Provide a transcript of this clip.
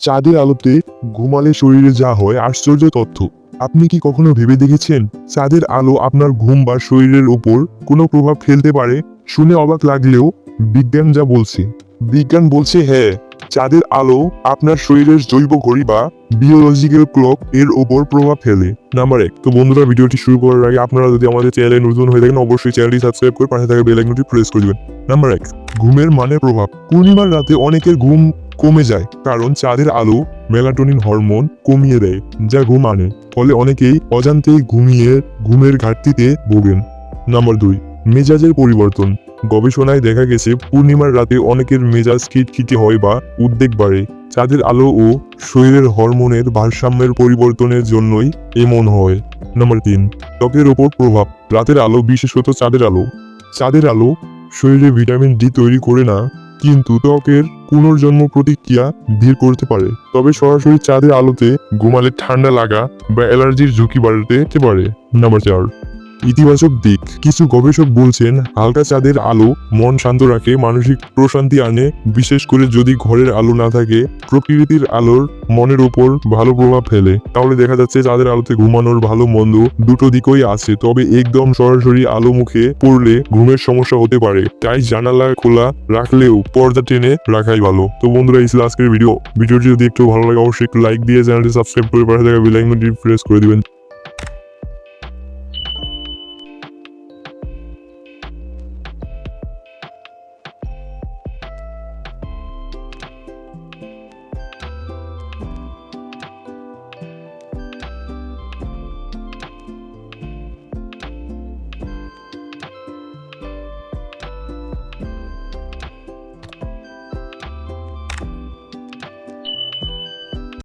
চাঁদের আলোতে ঘুমালে শরীরে যা হয় আশ্চর্য তথ্য। আপনি কি কখনো ভেবে দেখেছেন চাঁদের আলো আপনার ঘুম বা শরীরের উপর কোনো প্রভাব ফেলতে পারে? শুনে অবাক লাগলেও বিজ্ঞান যা বলছে, বিজ্ঞান বলছে হ্যাঁ, চাঁদের আলো আপনার শরীরের জৈব ঘড়ি বা বিওলজিক্যাল ক্লক এর ওপর প্রভাব ফেলে। নাম্বার 1। তো বন্ধুরা, ভিডিওটি শুরু করার আগে আপনারা যদি আমাদের চ্যানেলে নতুন হয়ে থাকেন অবশ্যই চ্যানেলটি সাবস্ক্রাইব করে পাশে থাকা বেল আইকনটি প্রেস করে দিবেন। নাম্বার 1, ঘুমের মানে প্রভাব। পূর্ণিমার রাতে অনেকের ঘুম কমে যায় কারণ চাঁদের আলো মেলাটোনিন হরমোন কমিয়ে দেয়, যা ঘুম আনে। ফলে অনেকেই অজান্তেই ঘুমের ঘাটতিতে ভোগেন। নাম্বার 2, মেজাজের পরিবর্তন। গবেষণায় দেখা গেছে পূর্ণিমার রাতে অনেকের মেজাজ খিটখিটে হয় বা উদ্বেগ বাড়ে। চাঁদের আলো ও শরীরের হরমোনের ভারসাম্যের পরিবর্তনের জন্যই এমন হয়। নাম্বার 3, ত্বকের ওপর প্রভাব। রাতের আলো, বিশেষত চাঁদের আলো শরীরে ভিটামিন ডি তৈরি করে না, কিন্তু ত্বকের পুনর্জন্ম প্রতিক্রিয়া ধীর করতে পারে। তবে সরাসরি চাঁদের আলোতে ঘুমালে ঠান্ডা লাগা বা অ্যালার্জির ঝুঁকি বাড়তে পারে। নাম্বার 4, ইতিবাচক দিক। কিছু গবেষক বলছেন হালকা চাঁদের আলো মন শান্ত রাখে, মানসিক প্রশান্তি আনে। বিশেষ করে যদি ঘরের আলো না থাকে, প্রকৃতির আলোর মনের উপর ভালো প্রভাব ফেলে। তাহলে দেখা যাচ্ছে চাঁদের আলোতে ঘুমানোর ভালো মন্দ দুটো দিকই আছে, তবে একদম সরাসরি আলো মুখে পড়লে ঘুমের সমস্যা হতে পারে। তাই জানালা খোলা রাখলেও পর্দা টেনে রাখাই ভালো। তো বন্ধুরা, এই ছিল আজকের ভিডিওটি যদি একটু ভালো লাগে অবশ্যই একটু লাইক দিয়ে চ্যানেলটি সাবস্ক্রাইব করে পাশে থাকা বেল আইকনটি প্রেস করে দিবেন।